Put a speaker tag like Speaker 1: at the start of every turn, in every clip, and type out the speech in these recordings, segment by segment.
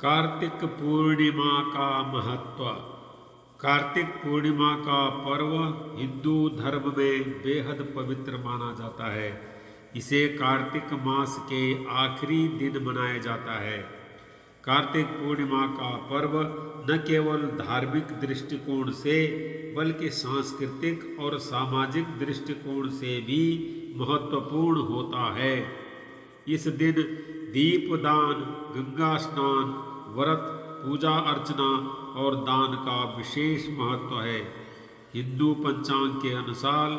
Speaker 1: कार्तिक पूर्णिमा का महत्व। कार्तिक पूर्णिमा का पर्व हिंदू धर्म में बेहद पवित्र माना जाता है। इसे कार्तिक मास के आखिरी दिन मनाया जाता है। कार्तिक पूर्णिमा का पर्व न केवल धार्मिक दृष्टिकोण से बल्कि सांस्कृतिक और सामाजिक दृष्टिकोण से भी महत्वपूर्ण होता है। इस दिन दीपदान, गंगा स्नान, व्रत, पूजा अर्चना और दान का विशेष महत्व है। हिंदू पंचांग के अनुसार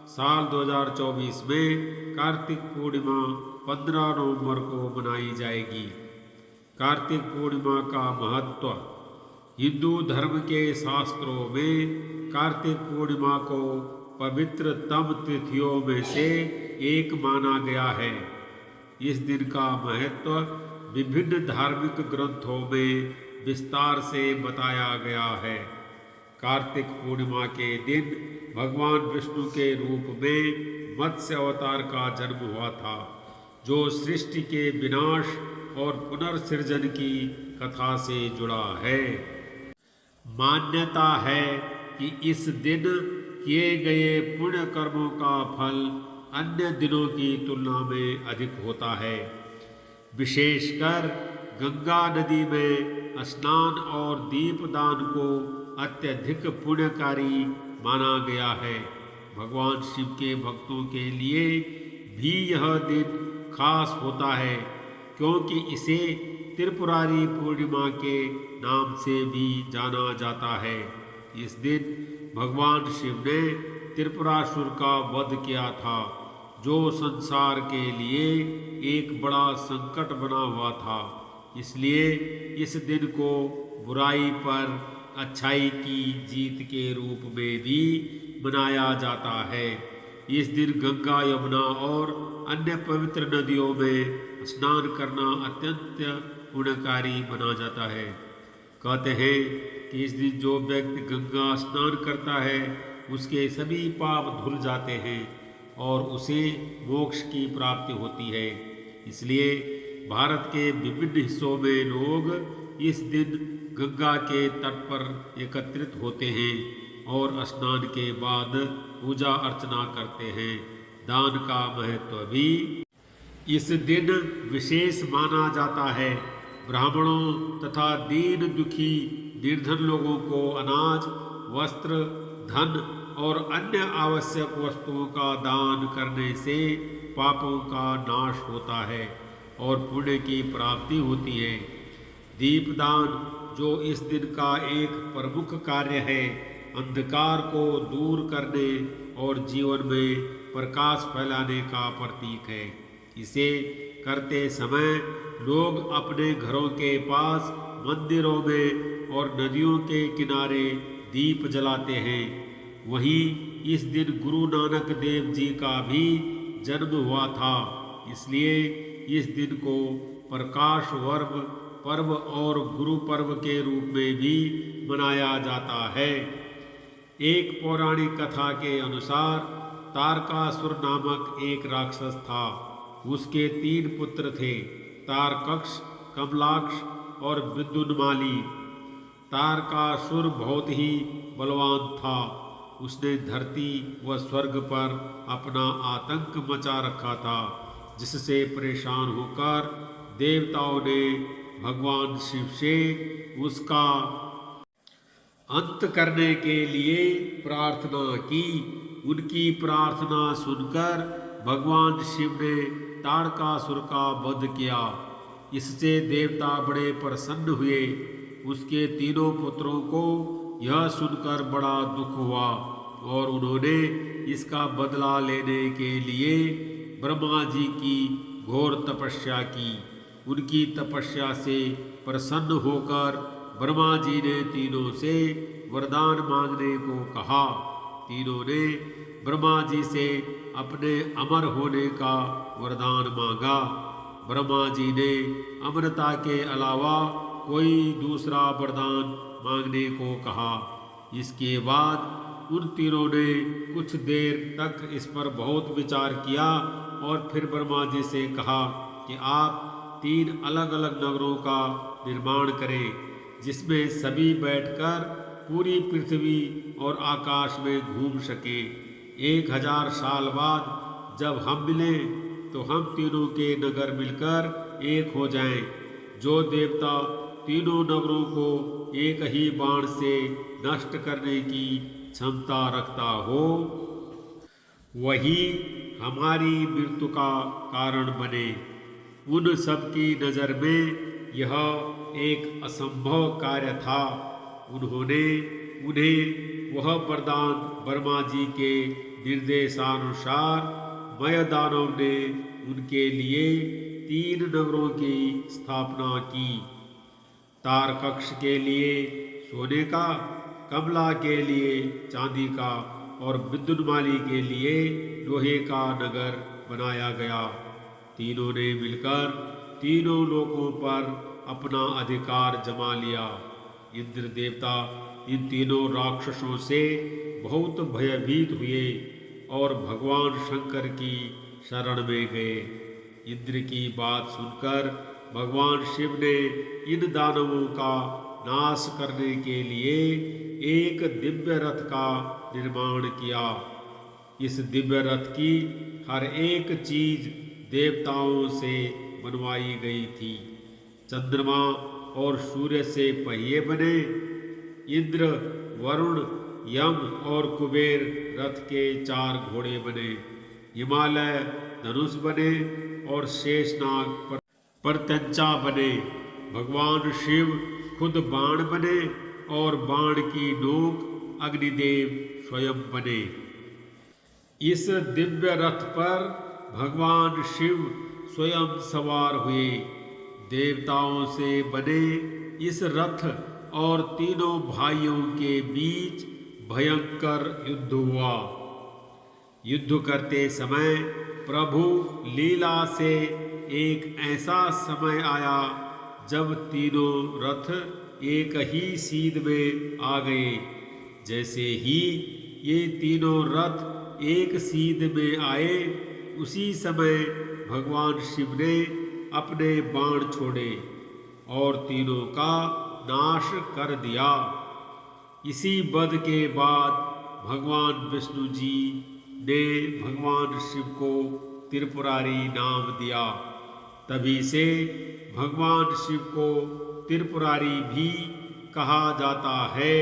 Speaker 1: साल 2024 में कार्तिक पूर्णिमा 15 नवंबर को मनाई जाएगी। कार्तिक पूर्णिमा का महत्व। हिंदू धर्म के शास्त्रों में कार्तिक पूर्णिमा को पवित्रतम तिथियों में से एक माना गया है। इस दिन का महत्व विभिन्न धार्मिक ग्रंथों में विस्तार से बताया गया है। कार्तिक पूर्णिमा के दिन भगवान विष्णु के रूप में मत्स्य अवतार का जन्म हुआ था, जो सृष्टि के विनाश और पुनर्सृजन की कथा से जुड़ा है। मान्यता है कि इस दिन किए गए पुण्य कर्मों का फल अन्य दिनों की तुलना में अधिक होता है। विशेषकर गंगा नदी में स्नान और दीपदान को अत्यधिक पुण्यकारी माना गया है। भगवान शिव के भक्तों के लिए भी यह दिन खास होता है, क्योंकि इसे त्रिपुरारी पूर्णिमा के नाम से भी जाना जाता है। इस दिन भगवान शिव ने त्रिपुरासुर का वध किया था, जो संसार के लिए एक बड़ा संकट बना हुआ था। इसलिए इस दिन को बुराई पर अच्छाई की जीत के रूप में भी मनाया जाता है। इस दिन गंगा, यमुना और अन्य पवित्र नदियों में स्नान करना अत्यंत पुण्यकारी माना जाता है। कहते हैं कि इस दिन जो व्यक्ति गंगा स्नान करता है उसके सभी पाप धुल जाते हैं और उसे मोक्ष की प्राप्ति होती है। इसलिए भारत के विभिन्न हिस्सों में लोग इस दिन गंगा के तट पर एकत्रित होते हैं और स्नान के बाद पूजा अर्चना करते हैं। दान का महत्व भी इस दिन विशेष माना जाता है। ब्राह्मणों तथा दीन दुखी निर्धन लोगों को अनाज, वस्त्र, धन और अन्य आवश्यक वस्तुओं का दान करने से पापों का नाश होता है और पुण्य की प्राप्ति होती है। दीपदान, जो इस दिन का एक प्रमुख कार्य है, अंधकार को दूर करने और जीवन में प्रकाश फैलाने का प्रतीक है। इसे करते समय लोग अपने घरों के पास, मंदिरों में और नदियों के किनारे दीप जलाते हैं। वहीं इस दिन गुरु नानक देव जी का भी जन्म हुआ था, इसलिए इस दिन को प्रकाश पर्व और गुरु पर्व के रूप में भी मनाया जाता है। एक पौराणिक कथा के अनुसार तारकासुर नामक एक राक्षस था। उसके 3 पुत्र थे, तारकक्ष, कमलाक्ष और विद्युन्माली। तारकासुर बहुत ही बलवान था। उसने धरती व स्वर्ग पर अपना आतंक मचा रखा था, जिससे परेशान होकर देवताओं ने भगवान शिव से उसका अंत करने के लिए प्रार्थना की। उनकी प्रार्थना सुनकर भगवान शिव ने तारकासुर का वध किया। इससे देवता बड़े प्रसन्न हुए। उसके 3 पुत्रों को यह सुनकर बड़ा दुख हुआ और उन्होंने इसका बदला लेने के लिए ब्रह्मा जी की घोर तपस्या की। उनकी तपस्या से प्रसन्न होकर ब्रह्मा जी ने तीनों से वरदान मांगने को कहा। तीनों ने ब्रह्मा जी से अपने अमर होने का वरदान मांगा। ब्रह्मा जी ने अमरता के अलावा कोई दूसरा वरदान मांगने को कहा। इसके बाद उन तीनों ने कुछ देर तक इस पर बहुत विचार किया और फिर ब्रह्मा जी से कहा कि आप 3 अलग अलग नगरों का निर्माण करें, जिसमें सभी बैठकर पूरी पृथ्वी और आकाश में घूम सके। 1000 साल बाद जब हम मिलें तो हम तीनों के नगर मिलकर एक हो जाएं। जो देवता तीनों नगरों को एक ही बाण से नष्ट करने की क्षमता रखता हो, वही हमारी मृत्यु का कारण बने। उन सब की नज़र में यह एक असंभव कार्य था। उन्हें वह वरदान ब्रह्मा जी के निर्देशानुसार मय दानव ने उनके लिए 3 नगरों की स्थापना की। तारकक्ष के लिए सोने का, कमला के लिए चांदी का और विद्युन्माली के लिए लोहे का नगर बनाया गया। तीनों ने मिलकर तीनों लोकों पर अपना अधिकार जमा लिया। इंद्र देवता इन तीनों राक्षसों से बहुत भयभीत हुए और भगवान शंकर की शरण में गए। इंद्र की बात सुनकर भगवान शिव ने इन दानवों का नाश करने के लिए एक दिव्य रथ का निर्माण किया। इस दिव्य रथ की हर एक चीज देवताओं से बनवाई गई थी। चंद्रमा और सूर्य से पहिए बने। इंद्र, वरुण, यम और कुबेर रथ के 4 घोड़े बने। हिमालय धनुष बने और शेषनाग प्रत्यंचा बने। भगवान शिव खुद बाण बने और बाण की नोक अग्निदेव स्वयं बने। इस दिव्य रथ पर भगवान शिव स्वयं सवार हुए। देवताओं से बने इस रथ और तीनों भाइयों के बीच भयंकर युद्ध हुआ। युद्ध करते समय प्रभु लीला से एक ऐसा समय आया जब तीनों रथ एक ही सीध में आ गए। जैसे ही ये तीनों रथ एक सीध में आए, उसी समय भगवान शिव ने अपने बाण छोड़े और तीनों का नाश कर दिया। इसी वध के बाद भगवान विष्णु जी ने भगवान शिव को त्रिपुरारी नाम दिया। तभी से भगवान शिव को त्रिपुरारी भी कहा जाता है।